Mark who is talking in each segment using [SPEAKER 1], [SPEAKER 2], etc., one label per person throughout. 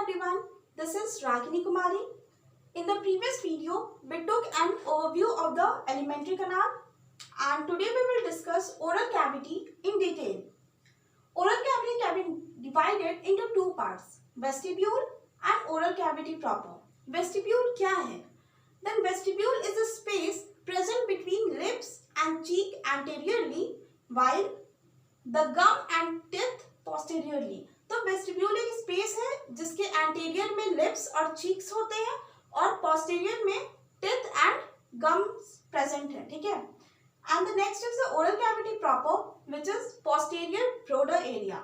[SPEAKER 1] everyone, this is Ragini Kumari. In the previous video, we took an overview of the alimentary canal and today we will discuss oral cavity in detail. Oral cavity can be divided into two parts, vestibule and oral cavity proper. Vestibule क्या है? Then vestibule is a space present between lips and cheek anteriorly while the gum and teeth posteriorly. तो vestibule एक space है जिसके anterior में lips और cheeks होते हैं और पोस्टीरियर में टिथ एंड गम्स प्रेजेंट है, ठीक है. And the next is the oral cavity proper which is posterior brother area.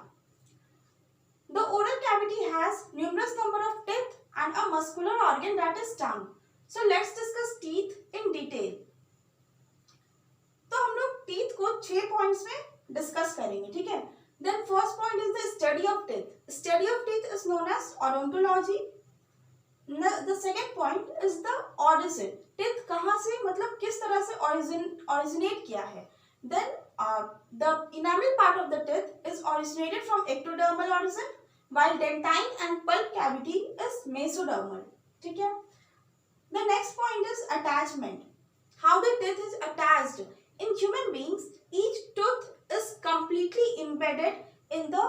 [SPEAKER 1] The oral cavity has numerous number of teeth and a muscular organ that is tongue. So let's discuss teeth in detail. तो हम लोग teeth को 6 points में discuss करेंगे, ठीक है. Then first point is the study of teeth. Study of teeth is known as odontology. The second point is the origin. Teeth कहाँ से मतलब किस तरह से originate किया है. Then the enamel part of the teeth is originated from ectodermal origin, while dentine and pulp cavity is mesodermal. ठीक है. The next point is attachment. How the teeth is attached. In human beings, each tooth is completely embedded in the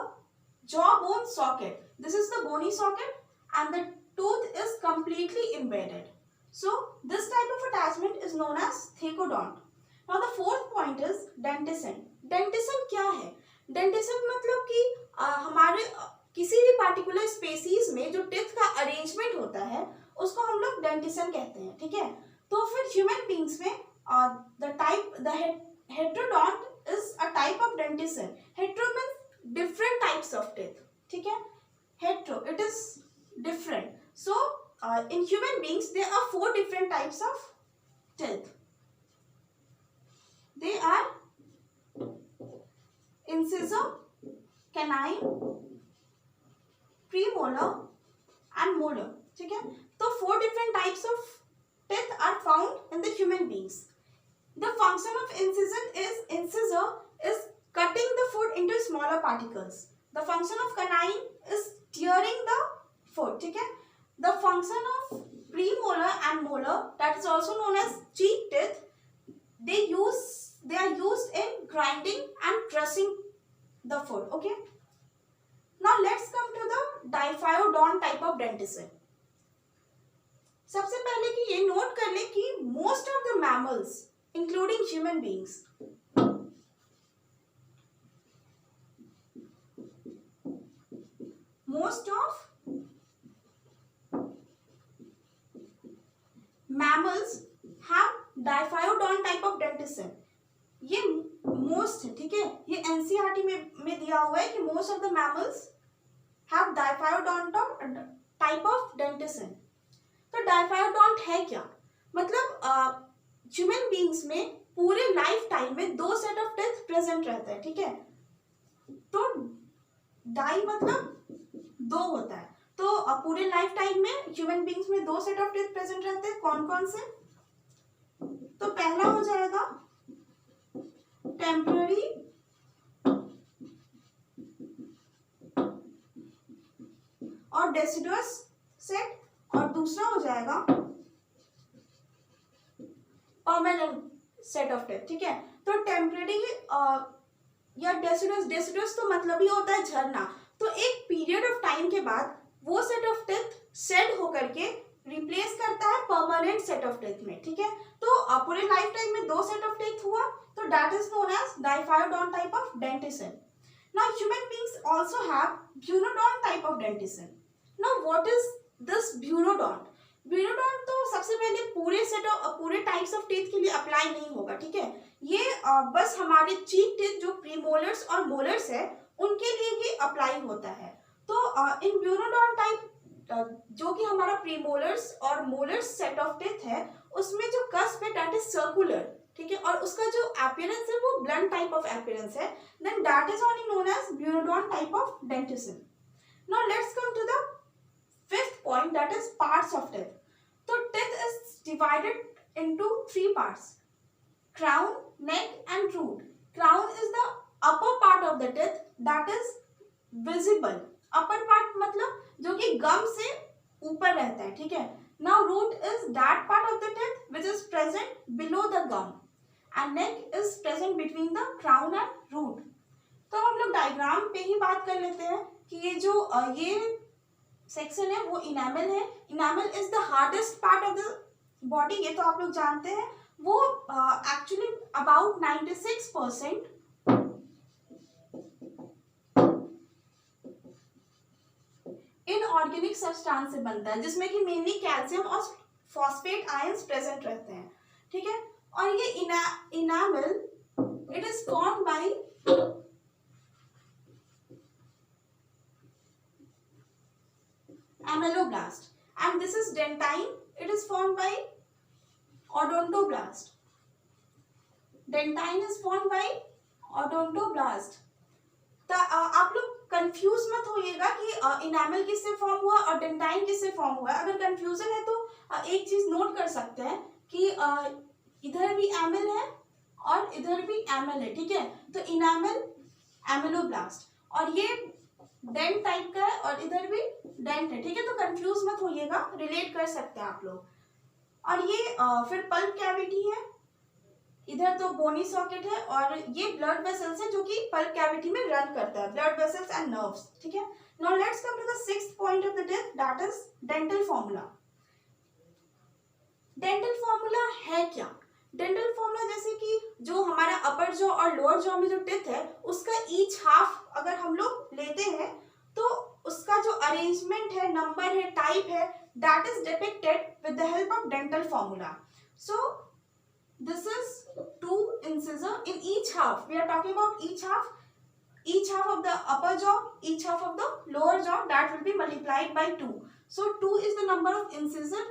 [SPEAKER 1] jawbone socket. This is the bony socket and the tooth is completely embedded. So this type of attachment is known as thecodont. Now the fourth point is dentition. Dentition क्या है? Dentition मतलब कि हमारे किसी भी particular species में जो teeth का arrangement होता है उसको हम लोग dentition कहते हैं, ठीक है. तो फिर human beings में the heterodont is a type of dentition. Hetero means different types of teeth, ठीक है. Hetero, it is different. So in human beings there are 4 different types of teeth. They are incisor, canine, premolar and molar, ठीक है. तो 4 different types of teeth are found in the human beings. The function of incisor is cutting the food into smaller particles. The function of canine is tearing the food, ठीक है. The function of premolar and molar, that is also known as cheek teeth, they are used in grinding and crushing the food, okay. Now let's come to the diphyodont type of dentition. सबसे पहले कि ये note कर लें कि most of the mammals including human beings most of mammals have diphyodont type of dentition. ये most है, ठीक है. ये NCERT में दिया हुआ है कि most of the mammals have diphyodont type of dentition. तो diphyodont है क्या? मतलब ह्यूमन बींग्स में पूरे लाइफ टाइम में 2 सेट ऑफ टीथ प्रेजेंट रहता है, ठीक है. तो डाई मतलब 2 होता है. तो पूरे लाइफ टाइम में ह्यूमन बींग्स में 2 सेट ऑफ टीथ प्रेजेंट रहते हैं. कौन कौन से? तो पहला हो जाएगा टेम्पररी और डेसिडुअस सेट और दूसरा हो जाएगा परमानेंट सेट ऑफ टीथ, ठीक है. तो टेम्पररी या डेसिडुअस तो मतलब ही होता है झरना. तो एक पीरियड ऑफ टाइम के बाद वो सेट ऑफ टीथ शेड होकर के रिप्लेस करता है परमानेंट सेट ऑफ टीथ में, ठीक है. तो पूरे लाइफ टाइम में 2 सेट ऑफ टीथ हुआ, तो that is known as diphyodont type of dentition. Now human beings also have bunodont type of dentition. Now what is this bunodont? Bunodont तो सबसे पहले पूरे टाइप्स ऑफ टीथ के लिए apply नहीं होगा, ठीक है. ये बस हमारे चीक टीथ जो प्रीमोलर्स और मोलर्स है उनके लिए ये अप्लाई होता है. तो इन ब्यूनोडोंट टाइप जो कि हमारा प्रीमोलर्स और मोलर्स सेट ऑफ टीथ है उसमें जो कस्प है दैट इज सर्कुलर, ठीक है. और उसका जो अपीयरेंस है वो ब्लंट टाइप ऑफ अपीयरेंस है. Then that is only known as bunodont type of dentition. Now let's come to the fifth point, that is parts of teeth. So teeth is divided into 3 parts: crown, neck and root. Crown is the upper part of the teeth that is visible. Upper part मतलब जो कि गम से ऊपर रहता है, ठीक है। Now root is that part of the teeth which is present below the gum and neck is present between the crown and root. तो हम लोग डायग्राम पे ही बात कर लेते हैं कि ये जो ये सेक्शन है वो इनामल है। Enamel is the hardest part of the body, ये तो आप लोग जानते हैं। वो एक्चुअली अबाउट 96% इनऑर्गेनिक सब्सटेंस से बनता है, जिसमें कि मेनली कैल्शियम और फॉस्फेट आयंस प्रेजेंट रहते हैं, ठीक है। और ये enamel it is formed by ameloblast and this is dentine, it is formed by odontoblast. Dentine is formed by odontoblast. आप लोग कंफ्यूज मत होइएगा कि इनामल किससे फॉर्म हुआ और डेंटाइन किससे फॉर्म हुआ। अगर कंफ्यूजन है तो एक चीज नोट कर सकते हैं कि इधर भी एमल है और इधर भी एमल है, ठीक है। तो इनामल एमेलोब्लास्ट और ये डेंट टाइप का है और इधर भी डेंट है, ठीक है। तो कंफ्यूज मत होइएगा, रिलेट कर सकते हैं आप लोग। और ये फिर पल्प कैविटी है, इधर तो बोनी सॉकेट है और ये ब्लड वेसल्स है जो कि पल्प कैविटी में रन करता है, ब्लड वेसल्स एंड नर्व्स, ठीक है। Now let's come to the sixth point of the teeth, that is dental formula. Dental formula है क्या? डेंटल फॉर्मूला जैसे कि जो हमारा अपर जॉ और लोअर जॉ में जो टीथ है उसका ईच हाफ अगर हम लोग लेते हैं तो उसका जो अरेंजमेंट है, नंबर है, टाइप है, that is depicted with the help of dental formula. So this is 2 incisor in each half. We are talking about each half of the upper jaw, each half of the lower jaw, that will be multiplied by 2. So 2 is the number of incisor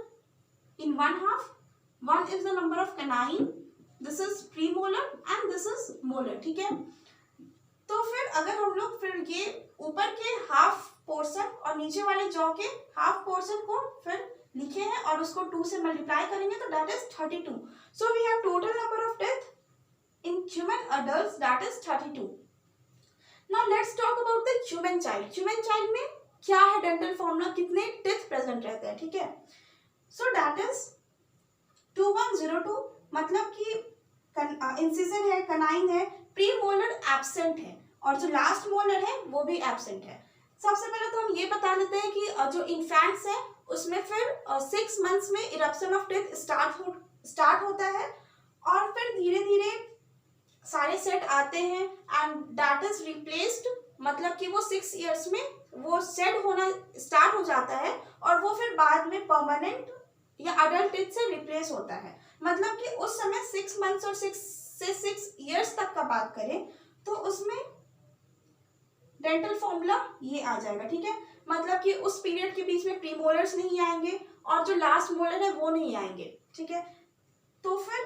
[SPEAKER 1] in one half, 1 is the number of canine, this is premolar and this is molar, ठीक है। तो फिर अगर हम लोग फिर ये ऊपर के हाफ पोर्शन और नीचे वाले जॉ के हाफ पोर्शन को फिर लिखे हैं और उसको 2 से मल्टीप्लाई करेंगे तो that is 32. So we have total number of teeth in human adults that is 32. Now let's talk about the human child. Human child में क्या है डेंटल फॉर्मूला, कितने टीथ प्रेजेंट रहते हैं, ठीक है. सो दैट इज 2102, मतलब कि इंसिजन है, कनाइन है, प्रीमोलर एब्सेंट है और जो लास्ट मोलर है वो भी एब्सेंट है. सबसे पहले तो हम ये बता लेते हैं कि जो इन्फेंट्स है उसमें फिर 6 मंथ्स में इरप्शन ऑफ टीथ स्टार्ट होता है और फिर धीरे धीरे सारे सेट आते हैं एंड दैट इज रिप्लेस्ड, मतलब कि वो 6 इयर्स में वो सेट होना स्टार्ट हो जाता है और वो फिर बाद में परमानेंट या अडल्ट टीथ से रिप्लेस होता है. मतलब कि उस समय 6 मंथ्स और 6 से 6 इयर्स तक का बात करें तो उसमें डेंटल फॉर्मूला ये आ जाएगा, ठीक है. मतलब कि उस पीरियड के बीच में प्रीमोलर्स नहीं आएंगे और जो लास्ट मोलर है वो नहीं आएंगे, ठीक है. तो फिर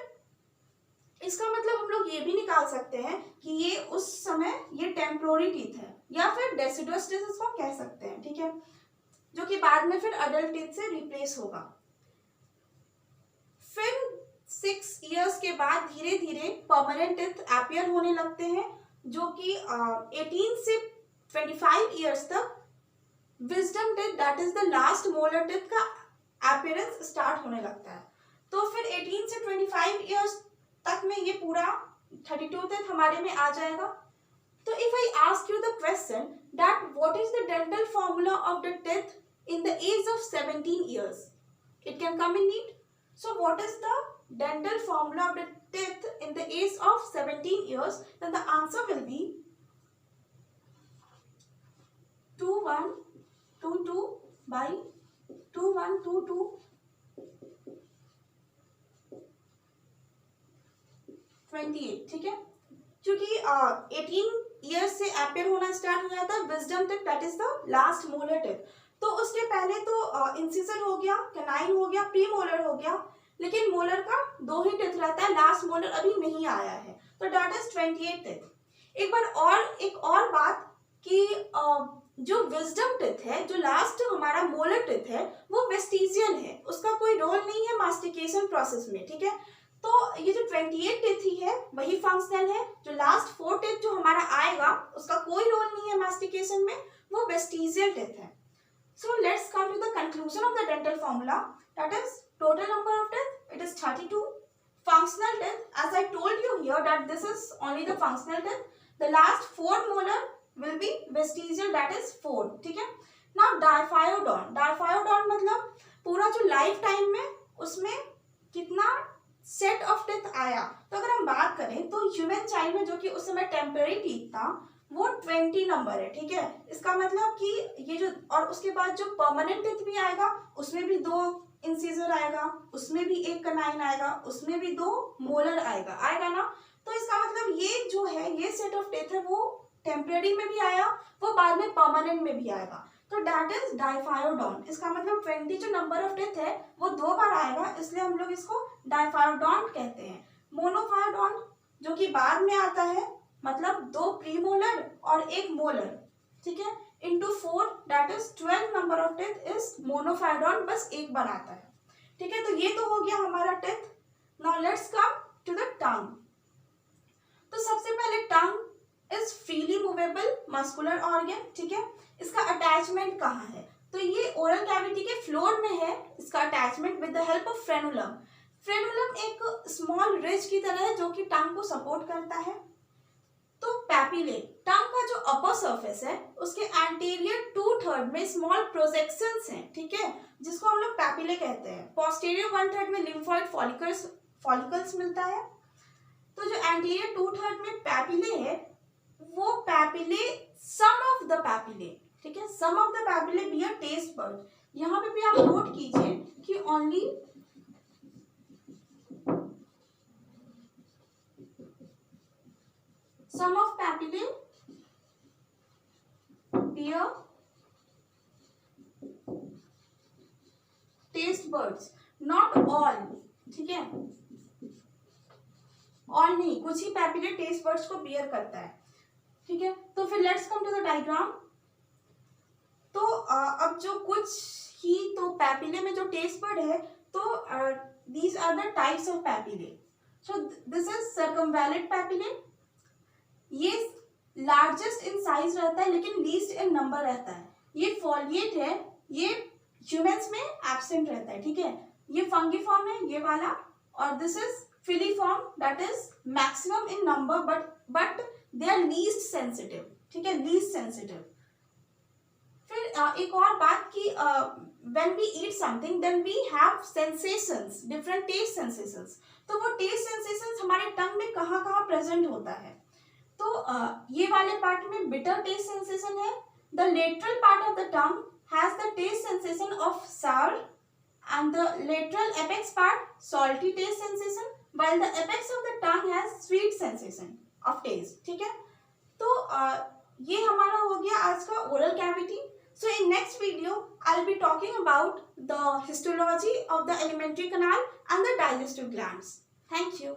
[SPEAKER 1] इसका मतलब हम लोग ये भी निकाल सकते हैं कि ये उस समय ये टेम्पोररी टीथ है या फिर डेसिडुअस टीथ इसको कह सकते हैं, ठीक है, जो कि बाद में फिर अडल्ट टीथ से रिप्लेस होगा. फिर 6 इयर्स के बाद धीरे धीरे परमानेंट टीथ अपीयर होने लगते हैं जो कि 18 से 25 इयर्स तक wisdom teeth that is the last molar teeth का अपीयरेंस स्टार्ट होने लगता है. तो फिर 18 से 25 इयर्स तक में ये पूरा 32 टीथ हमारे में आ जाएगा. तो if I ask you the question that what is the dental formula of the teeth in the age of 17 years, it can come in NEET. So what is the dental formula of the teeth in the age of 17 years? Then the answer will be 2122 by 2122 28, ठीक है. क्योंकि 18 years से appear होना start हो जाता है wisdom teeth that is the last molar teeth. तो उसके पहले तो इंसिजर हो गया, कैनाइन हो गया, प्री मोलर हो गया, लेकिन मोलर का 2 ही टीथ रहता है, लास्ट मोलर अभी नहीं आया है. तो दैट इज 28 टीथ. एक और बात कि जो विजडम टीथ है, जो लास्ट हमारा मोलर टीथ है वो वेस्टिजियल है, उसका कोई रोल नहीं है मास्टिकेशन प्रोसेस में, ठीक है. तो ये जो 28 टीथ ही है वही फंक्शनल है. जो लास्ट 4 टीथ जो हमारा आएगा उसका कोई रोल नहीं है मास्टिकेशन में, वो वेस्टिजियल टीथ है. So let's come to the conclusion of the dental formula. That is total number of teeth, it is 32. Functional teeth, as I told you here that this is only the functional teeth. The last 4 molar will be vestigial, that is 4. ठीक है. Now diaphyodont. Diaphyodont मतलब पूरा जो life time में उसमें कितना set of teeth आया. तो अगर हम बात करें तो ह्यूमन चाइल्ड में जो कि उस समय टेम्पररी टीथ था वो 20 नंबर है. ठीक है. इसका मतलब कि ये जो और उसके बाद जो परमानेंट टीथ भी आएगा उसमें भी 2 इंसिजर आएगा, उसमें भी 1 कनाइन आएगा, उसमें भी 2 मोलर आएगा ना. तो इसका मतलब ये जो है ये सेट ऑफ टीथ है वो टेम्पररी में भी आया, वो बाद में परमानेंट में भी आएगा. तो दैट इज डाइफायोडोंट. इसका मतलब 20 जो नंबर ऑफ टीथ है वो 2 बार आएगा, इसलिए हम लोग इसको डाइफायोडोंट कहते हैं. मोनोफायोडोंट जो कि बाद में आता है मतलब 2 प्रीमोलर और 1 मोलर. ठीक है. Into 4 that is 12 number of teeth is मोनोफायोडोंट, बस 1 बार आता है. ठीक है. तो ये तो हो गया हमारा teeth. Now let's come to the tongue. तो सबसे पहले tongue is freely movable muscular organ. ठीक है. इसका अटैचमेंट कहाँ है? तो ये ओरल कैविटी के फ्लोर में है इसका attachment with the help of frenulum. Frenulum एक स्मॉल रिज की तरह है जो कि टंग को सपोर्ट करता है. तो पैपिले, टंग का जो अपर सरफेस है उसके एंटीरियर 2/3 में स्मॉल प्रोजेक्शंस हैं. ठीक है. जिसको हम लोग पैपिले कहते हैं. पोस्टीरियर 1/3 में लिम्फोइड फॉलिकल्स मिलता है. तो जो एंटीरियर 2/3 में पैपिले है वो papillae some of the papillae. ठीक है. Some of the papillae bear taste bud. यहाँ पे भी आप नोट कीजिए कि only some of papillae bear taste buds, not all. ठीक है. ऑल नहीं, कुछ ही पैपिले टेस्ट बर्ड्स को बियर करता है. ठीक है. तो फिर let's come to the diagram. तो अब जो कुछ ही तो पैपिले में जो टेस्ट बर्ड है तो these are the types of papillae. So this is circumvallate papillae. ये लार्जेस्ट इन साइज रहता है लेकिन लीस्ट इन नंबर रहता है. ये फॉलिएट है, ये ह्यूमंस में एब्सेंट रहता है. ठीक है. ये फंगीफॉर्म है ये वाला, और this is filiform that is maximum in number but they are least sensitive. ठीक है. Least sensitive. फिर एक और बात कि when we eat something then we have sensations, different taste sensations. तो वो taste sensations हमारे टंग में कहाँ प्रेजेंट होता है? तो ये वाले पार्ट में bitter taste sensation है. The lateral part of the tongue has the taste sensation of sour and the lateral apex part salty taste sensation, while the apex of the tongue has sweet sensation of taste. ठीक है. तो ये हमारा हो गया आज का oral cavity. So in next video, I'll be talking about the histology of the alimentary canal and the digestive glands. Thank you.